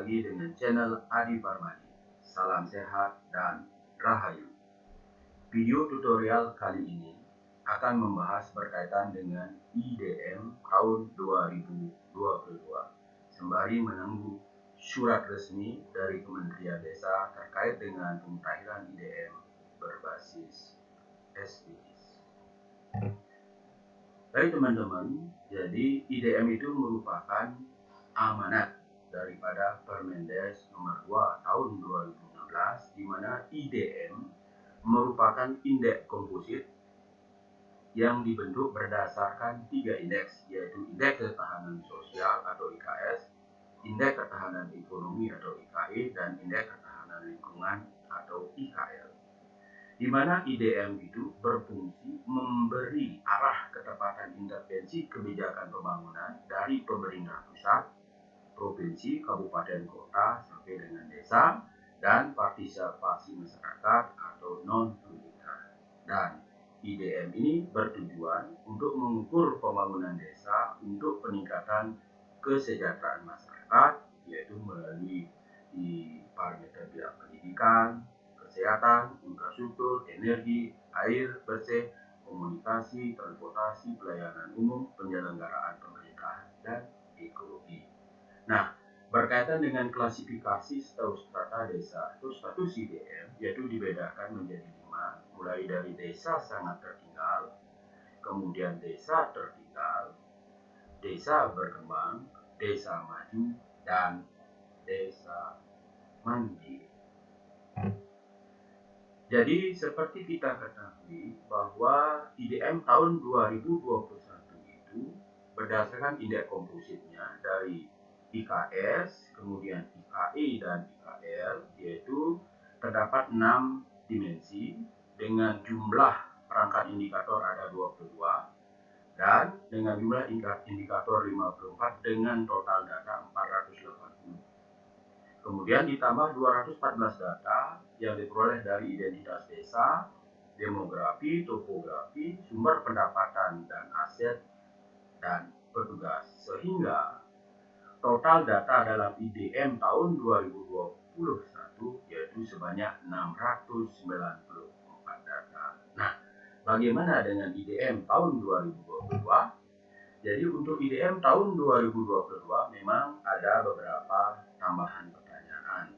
lagi dengan channel Adi Parmadi. Salam sehat dan rahayu. Video tutorial kali ini akan membahas berkaitan dengan IDM tahun 2022 sembari menunggu surat resmi dari Kementerian Desa terkait dengan pemutahiran IDM berbasis SDGs. Baik teman-teman, jadi IDM itu merupakan amanat daripada Permendes nomor 2 tahun 2016, di mana IDM merupakan indeks komposit yang dibentuk berdasarkan 3 indeks, yaitu Indeks Ketahanan Sosial atau IKS, Indeks Ketahanan Ekonomi atau IKE, dan Indeks Ketahanan Lingkungan atau IKL. Di mana IDM itu berfungsi memberi arah ketepatan intervensi kebijakan pembangunan dari pemerintah pusat, provinsi, kabupaten, kota, sampai dengan desa, dan partisipasi masyarakat atau non-pemerintah. Dan IDM ini bertujuan untuk mengukur pembangunan desa untuk peningkatan kesejahteraan masyarakat, yaitu melalui di parameter bidang pendidikan, kesehatan, infrastruktur, energi, air bersih, komunikasi, transportasi, pelayanan umum, penyelenggaraan pemerintahan, dan ekologi. Nah, berkaitan dengan klasifikasi atau strata desa atau status IDM, yaitu dibedakan menjadi 5, mulai dari desa sangat tertinggal, kemudian desa tertinggal, desa berkembang, desa maju, dan desa mandiri. Jadi seperti kita ketahui bahwa IDM tahun 2021 itu berdasarkan indeks kompositnya dari IKS, kemudian IKE dan IKL, yaitu terdapat 6 dimensi dengan jumlah perangkat indikator ada 22 dan dengan jumlah indikator 54 dengan total data 480. Kemudian ditambah 214 data yang diperoleh dari identitas desa, demografi, topografi, sumber pendapatan dan aset, dan petugas. Sehingga total data dalam IDM tahun 2021 yaitu sebanyak 694 data. Nah, bagaimana dengan IDM tahun 2022? Jadi untuk IDM tahun 2022 memang ada beberapa tambahan pertanyaan,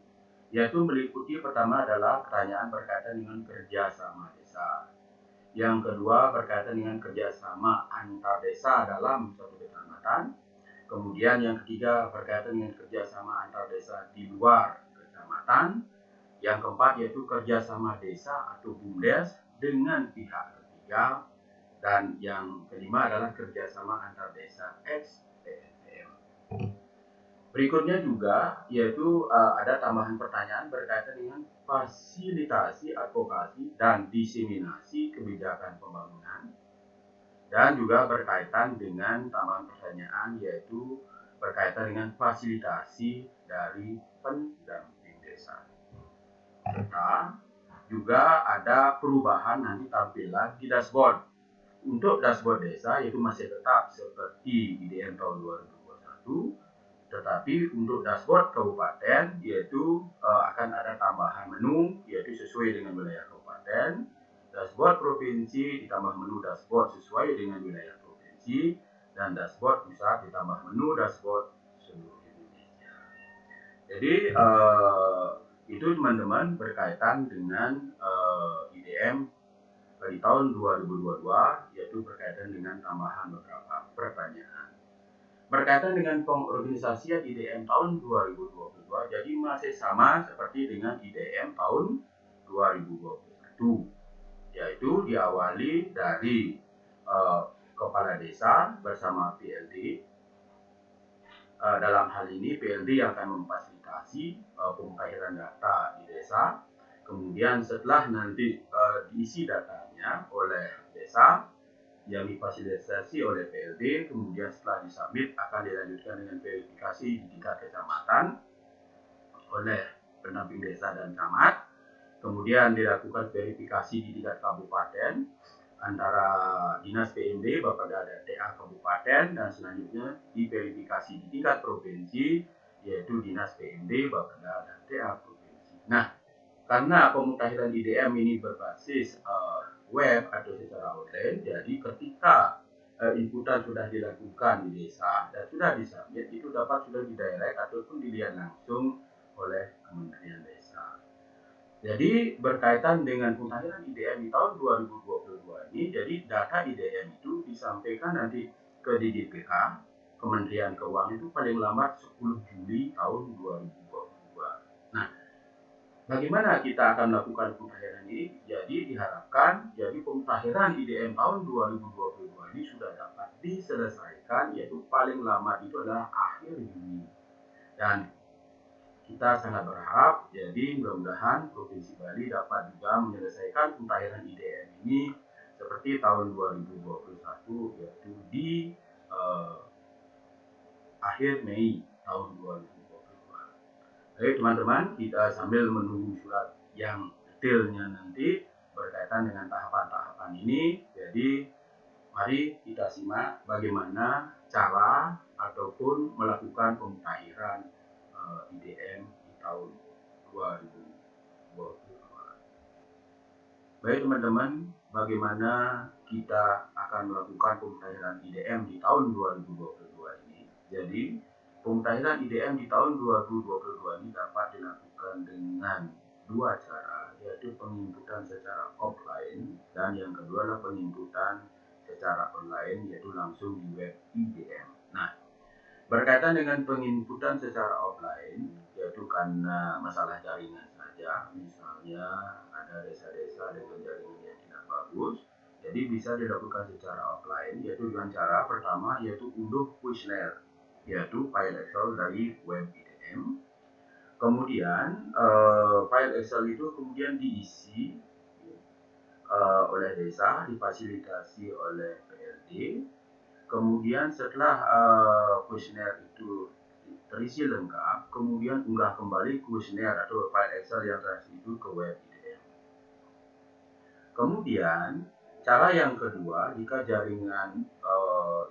yaitu meliputi pertama adalah pertanyaan berkaitan dengan kerjasama desa. Yang kedua berkaitan dengan kerjasama antar desa dalam suatu kecamatan. Kemudian yang ketiga berkaitan dengan kerjasama antar desa di luar kecamatan. Yang keempat yaitu kerjasama desa atau BUMDes dengan pihak ketiga. Dan yang kelima adalah kerjasama antar desa ex-PNM. Berikutnya juga yaitu ada tambahan pertanyaan berkaitan dengan fasilitasi, advokasi, dan diseminasi kebijakan pembangunan. Dan juga berkaitan dengan tambahan pertanyaan yaitu berkaitan dengan fasilitasi dari pendamping desa. Serta juga ada perubahan nanti tampilan di dashboard. Untuk dashboard desa yaitu masih tetap seperti IDM tahun 2021, tetapi untuk dashboard kabupaten yaitu akan ada tambahan menu yaitu sesuai dengan wilayah kabupaten, dashboard provinsi ditambah menu dashboard sesuai dengan wilayah provinsi, dan dashboard pusat ditambah menu dashboard seluruh Indonesia. Jadi itu teman-teman berkaitan dengan IDM di tahun 2022, yaitu berkaitan dengan tambahan beberapa pertanyaan. Berkaitan dengan pengorganisasian IDM tahun 2022, jadi masih sama seperti dengan IDM tahun 2021, yaitu diawali dari kepala desa bersama PLD. Dalam hal ini PLD akan memfasilitasi pemutahiran data di desa. Kemudian setelah nanti diisi datanya oleh desa yang difasilitasi oleh PLD, kemudian setelah disubmit akan dilanjutkan dengan verifikasi di tingkat kecamatan oleh pendamping desa dan camat. Kemudian dilakukan verifikasi di tingkat kabupaten antara Dinas PMD, Bapeda dan TA Kabupaten, dan selanjutnya diverifikasi di tingkat provinsi yaitu Dinas PMD, Bapeda, dan TA Provinsi. Nah, karena pemutahiran IDM ini berbasis web atau secara online, jadi ketika inputan sudah dilakukan di desa dan sudah disubmit, itu dapat sudah didirect ataupun dilihat langsung oleh Kementerian Desa. Jadi berkaitan dengan pemutahiran IDM di tahun 2022 ini, jadi data IDM itu disampaikan nanti ke DJPK, Kementerian Keuangan itu paling lambat 10 Juli tahun 2022. Nah, bagaimana kita akan melakukan pemutahiran ini? Jadi diharapkan jadi pemutahiran IDM tahun 2022 ini sudah dapat diselesaikan, yaitu paling lama itu adalah akhir Juni. Dan kita sangat berharap jadi mudah-mudahan Provinsi Bali dapat juga menyelesaikan pemutahiran IDM ini seperti tahun 2021, yaitu di akhir Mei tahun 2022. Jadi teman-teman, kita sambil menunggu surat yang detailnya nanti berkaitan dengan tahapan-tahapan ini. Jadi mari kita simak bagaimana cara ataupun melakukan pemutahiran IDM di tahun 2022. Baik teman-teman, bagaimana kita akan melakukan pemutahiran IDM di tahun 2022 ini? Jadi pemutahiran IDM di tahun 2022 ini dapat dilakukan dengan dua cara, yaitu penginputan secara offline dan yang kedua adalah penginputan secara online, yaitu langsung di web IDM. Nah, berkaitan dengan penginputan secara offline, yaitu karena masalah jaringan saja, misalnya ada desa-desa dengan jaringan yang tidak bagus, jadi bisa dilakukan secara offline, yaitu dengan cara pertama yaitu unduh kuesioner, yaitu file Excel dari web IDM. Kemudian file Excel itu kemudian diisi oleh desa, difasilitasi oleh PLD. Kemudian setelah kuesioner itu terisi lengkap, kemudian unggah kembali kuesioner atau file Excel yang terisi itu ke web IDM. Kemudian cara yang kedua, jika jaringan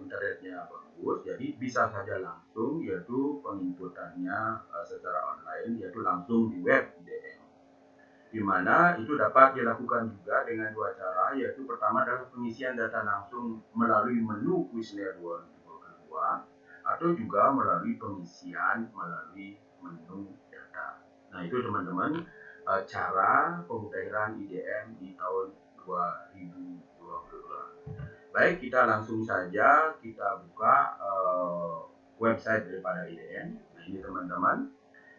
internetnya bagus, jadi bisa saja langsung, yaitu penginputannya secara online, yaitu langsung di web IDM. Di mana itu dapat dilakukan juga dengan dua cara, yaitu pertama adalah pengisian data langsung melalui menu kuesioner 2022 atau juga melalui pengisian melalui menu data. Nah, itu teman-teman cara pemutahiran IDM di tahun 2022. Baik, kita langsung saja kita buka website daripada IDM. Nah, ini teman-teman.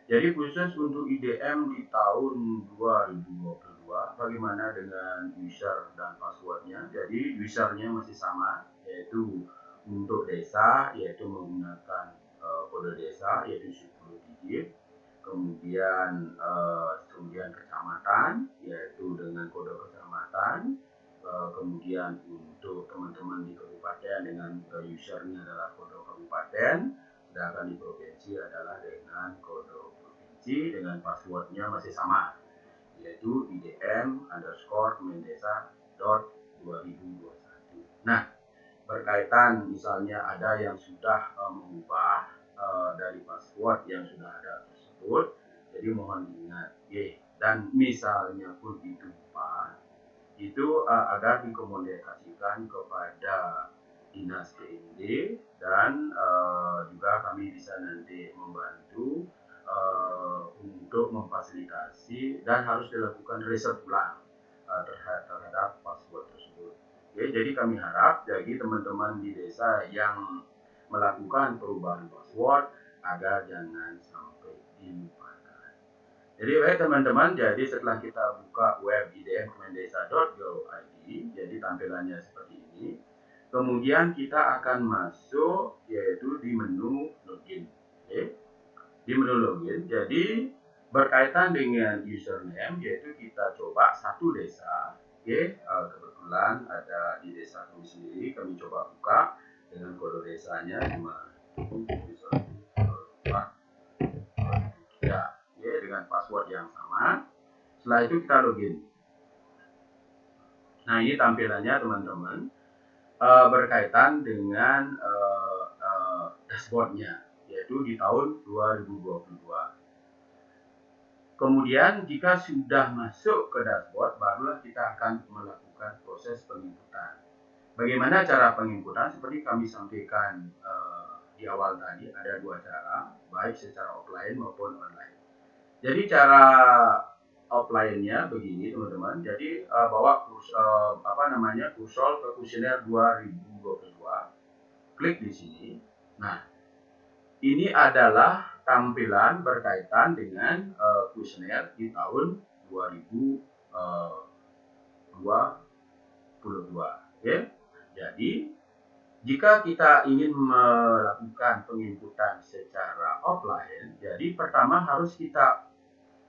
Jadi khusus untuk IDM di tahun 2022, bagaimana dengan user dan passwordnya? Jadi usernya masih sama, yaitu untuk desa, yaitu menggunakan kode desa, yaitu 10 digit. Kemudian kecamatan, yaitu dengan kode kecamatan. Kemudian untuk teman-teman di kabupaten dengan usernya adalah kode kabupaten, sedangkan di provinsi adalah dengan kode provinsi dengan passwordnya masih sama, yaitu idm_kemendesa.2021. Nah, berkaitan misalnya ada yang sudah mengubah dari password yang sudah ada tersebut, jadi mohon diingat, dan misalnya pun itu lupa, itu agar dikomunikasikan kepada Dinas PMD dan juga kami bisa nanti membantu untuk memfasilitasi dan harus dilakukan riset ulang terhadap password tersebut. Oke, jadi kami harap jadi teman-teman di desa yang melakukan perubahan password agar jangan sampai dilupakan. Jadi baik teman-teman, jadi setelah kita buka web idm.kemendesa.go.id, jadi tampilannya seperti ini. Kemudian kita akan masuk yaitu di menu login. Oke. Di menu login, jadi berkaitan dengan username, yaitu kita coba satu desa. Oke, kebetulan ada di desa kami sendiri, kami coba buka dengan kode desanya 514 dengan password yang sama. Setelah itu kita login. Nah, ini tampilannya teman-teman berkaitan dengan dashboardnya, ya yaitu di tahun 2022. Kemudian jika sudah masuk ke dashboard, barulah kita akan melakukan proses penginputan. Bagaimana cara penginputan? Seperti kami sampaikan di awal tadi, ada dua cara, baik secara offline maupun online. Jadi cara offline-nya begini teman-teman. Jadi bawa kursor ke kuesioner 2022, klik di sini. Nah, ini adalah tampilan berkaitan dengan kuesioner di tahun 2022. Oke? Jadi jika kita ingin melakukan penginputan secara offline, jadi pertama harus kita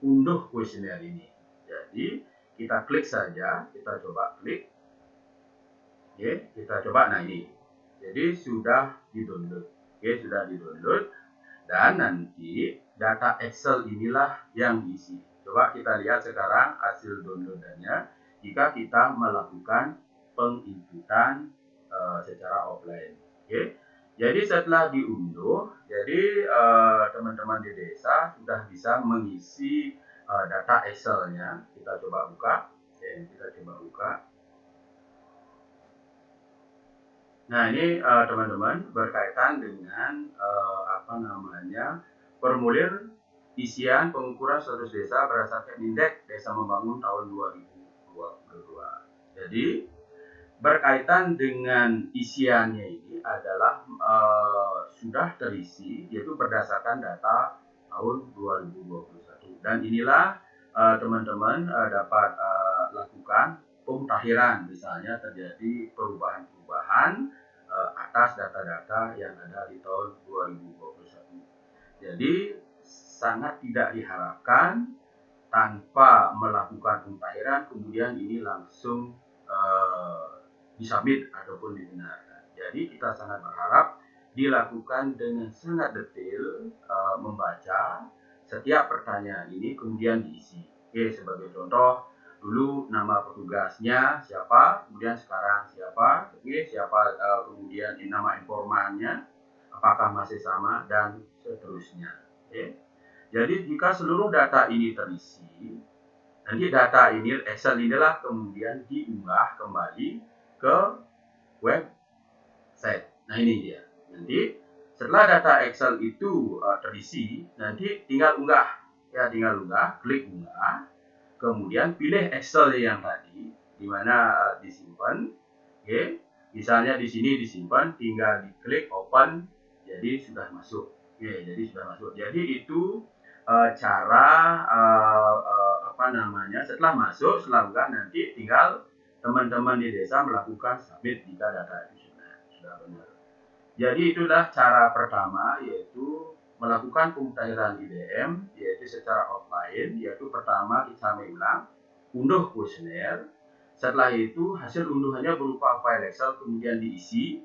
unduh kuesioner ini. Jadi kita klik saja, kita coba klik. Oke, kita coba. Nah ini. Jadi sudah di-download. Oke, sudah di-download. Dan nanti data Excel inilah yang diisi. Coba kita lihat sekarang hasil downloadannya jika kita melakukan penginputan secara offline. Oke. Jadi setelah diunduh, jadi teman-teman di desa sudah bisa mengisi data Excel-nya. Kita coba buka. Oke, kita coba buka. Nah ini teman-teman berkaitan dengan formulir isian pengukuran status desa berdasarkan indeks desa membangun tahun 2022. Jadi berkaitan dengan isiannya ini adalah sudah terisi, yaitu berdasarkan data tahun 2021. Dan inilah teman-teman dapat lakukan pemutakhiran, misalnya terjadi perubahan-perubahan atas data-data yang ada di tahun 2021. Jadi sangat tidak diharapkan tanpa melakukan pemutakhiran kemudian ini langsung disubmit ataupun dibenarkan. Jadi kita sangat berharap dilakukan dengan sangat detail, membaca setiap pertanyaan ini kemudian diisi. Oke, sebagai contoh, dulu nama petugasnya siapa, kemudian sekarang siapa, siapa kemudian nama informannya, apakah masih sama, dan seterusnya. Oke. Jadi jika seluruh data ini terisi, nanti data ini Excel inilah kemudian diunggah kembali ke website. Nah ini dia. Nanti setelah data Excel itu terisi, nanti tinggal unggah. Ya, tinggal unggah, klik unggah. Kemudian pilih Excel yang tadi, di mana disimpan. Oke. Misalnya di sini disimpan, tinggal diklik open, jadi sudah masuk. Oke, jadi sudah masuk. Jadi itu cara setelah masuk, setelah unggah nanti tinggal teman-teman di desa melakukan submit jika data itu sudah benar. Jadi itulah cara pertama, yaitu melakukan pemutakhiran IDM, yaitu secara offline, yaitu pertama kita ulang, unduh kuesioner. Setelah itu hasil unduhannya berupa file Excel kemudian diisi.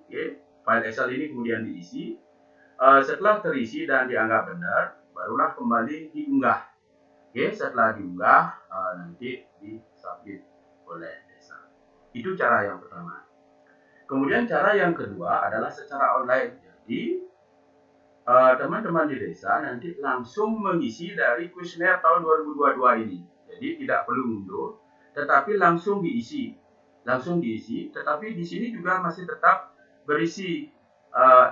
File Excel ini kemudian diisi. Setelah terisi dan dianggap benar, barulah kembali diunggah. Setelah diunggah nanti disubmit oleh desa. Itu cara yang pertama. Kemudian cara yang kedua adalah secara online. Jadi teman-teman di desa nanti langsung mengisi dari kuesioner tahun 2022 ini. Jadi tidak perlu unduh, tetapi langsung diisi. Tetapi di sini juga masih tetap berisi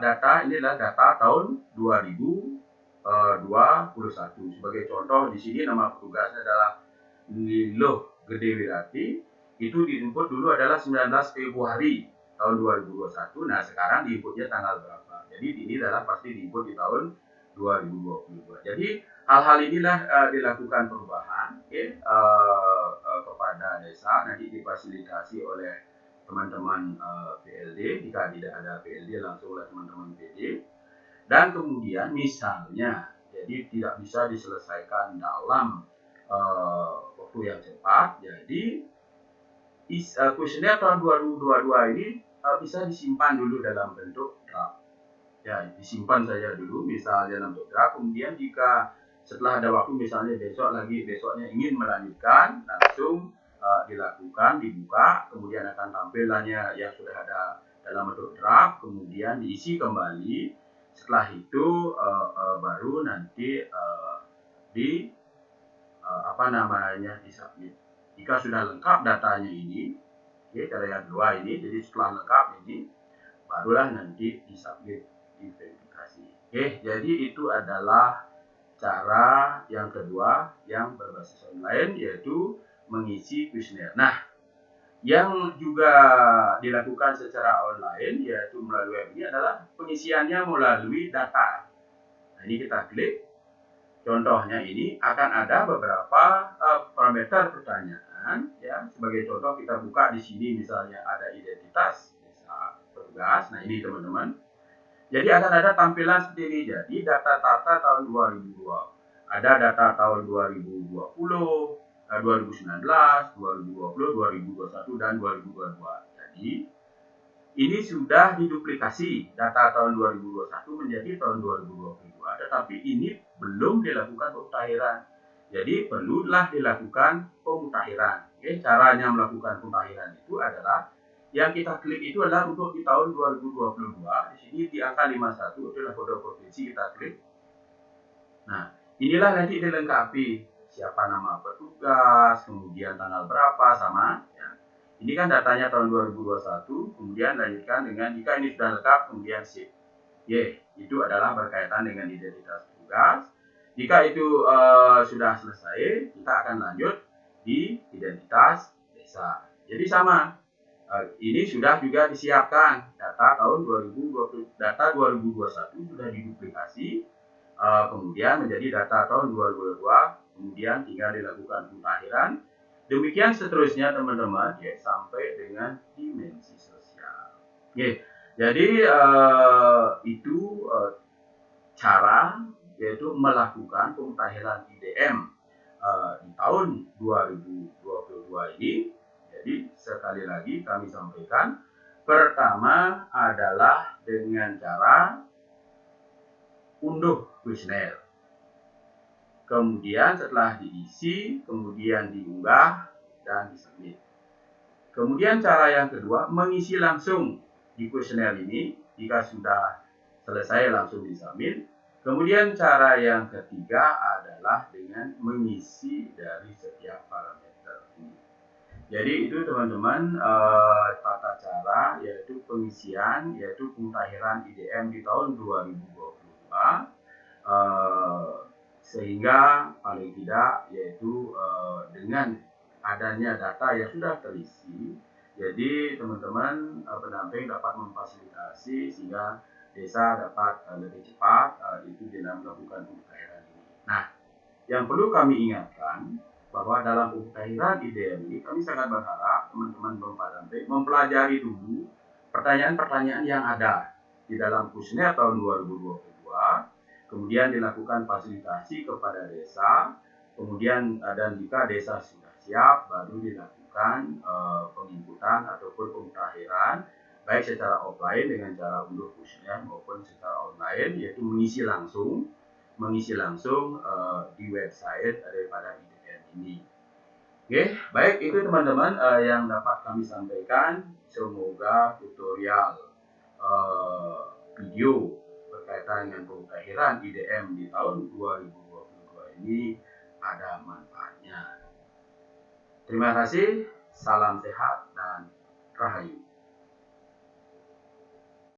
data, inilah data tahun 2021. Sebagai contoh di sini nama petugasnya adalah Nilo Gede Wirati. Itu diinput dulu adalah 19 Februari tahun 2021. Nah sekarang diinputnya tanggal berapa? Jadi ini adalah pasti diinput di tahun 2022. Jadi hal-hal inilah dilakukan perubahan kepada desa, nanti difasilitasi oleh teman-teman PLD. Jika tidak ada PLD langsung oleh teman-teman PD. Dan kemudian misalnya jadi tidak bisa diselesaikan dalam waktu yang cepat, jadi kuesioner tahun 2022 ini bisa disimpan dulu dalam bentuk draft. Ya, disimpan saja dulu misalnya dalam bentuk draft. Kemudian jika setelah ada waktu, misalnya besoknya ingin melanjutkan, langsung dilakukan, dibuka, kemudian akan tampilannya yang sudah ada dalam bentuk draft, kemudian diisi kembali. setelah itu baru nanti disubmit. Jika sudah lengkap datanya ini, cara yang kedua ini, jadi setelah lengkap ini, barulah nanti disubmit, diverifikasi. Jadi itu adalah cara yang kedua yang berbasis online, yaitu mengisi kuesioner. Nah, yang juga dilakukan secara online, yaitu melalui web ini, adalah pengisiannya melalui data. Nah, ini kita klik. Contohnya ini akan ada beberapa parameter pertanyaan, ya. Sebagai contoh kita buka di sini misalnya ada identitas desa petugas. Nah, ini teman-teman. Jadi akan ada tampilan seperti ini. Jadi data tahun 2020. Ada data tahun 2020, 2019, 2020, 2021 dan 2022. Jadi ini sudah diduplikasi data tahun 2021 menjadi tahun 2022, tetapi ini belum dilakukan pemutahiran. Jadi perlulah dilakukan pemutahiran. Caranya melakukan pemutahiran itu adalah yang kita klik itu adalah untuk di tahun 2022. Di sini di angka 51 adalah kode provinsi, kita klik. Nah, inilah nanti dilengkapi siapa nama petugas, kemudian tanggal berapa, sama ya. Ini kan datanya tahun 2021, kemudian lanjutkan dengan jika ini sudah lengkap, kemudian save. Itu adalah berkaitan dengan identitas petugas. Jika itu sudah selesai, kita akan lanjut di identitas desa. Jadi sama, ini sudah juga disiapkan data tahun 2020, data 2021 sudah diduplikasi, kemudian menjadi data tahun 2022, kemudian tinggal dilakukan pemutahiran. Demikian seterusnya teman-teman, ya, sampai dengan dimensi sosial. Jadi itu cara, yaitu melakukan pemutahiran IDM di tahun 2022 ini. Jadi sekali lagi kami sampaikan, pertama adalah dengan cara unduh kuesioner. Kemudian setelah diisi, kemudian diunggah dan disubmit. Kemudian cara yang kedua, mengisi langsung di kuesioner ini. Jika sudah selesai langsung disubmit. Kemudian cara yang ketiga adalah dengan mengisi dari setiap parameter ini. Jadi itu teman-teman tata cara, yaitu pengisian, yaitu pemutahiran IDM di tahun 2022. Sehingga paling tidak yaitu dengan adanya data yang sudah terisi, jadi teman-teman pendamping dapat memfasilitasi sehingga desa dapat lebih cepat itu dalam melakukan pemutahiran ini. Nah, yang perlu kami ingatkan bahwa dalam pemutahiran IDM ini kami sangat berharap teman-teman pendamping mempelajari dulu pertanyaan-pertanyaan yang ada di dalam kuesioner tahun 2022. Kemudian dilakukan fasilitasi kepada desa, kemudian dan jika desa sudah siap, baru dilakukan penginputan ataupun pemutahiran, baik secara offline dengan cara unduh kuesioner maupun secara online, yaitu mengisi langsung di website daripada IDM ini. Baik, itu teman-teman yang dapat kami sampaikan. Semoga tutorial video berkaitan dengan pemutahiran IDM di tahun 2022 ini ada manfaatnya. Terima kasih, salam sehat dan rahayu.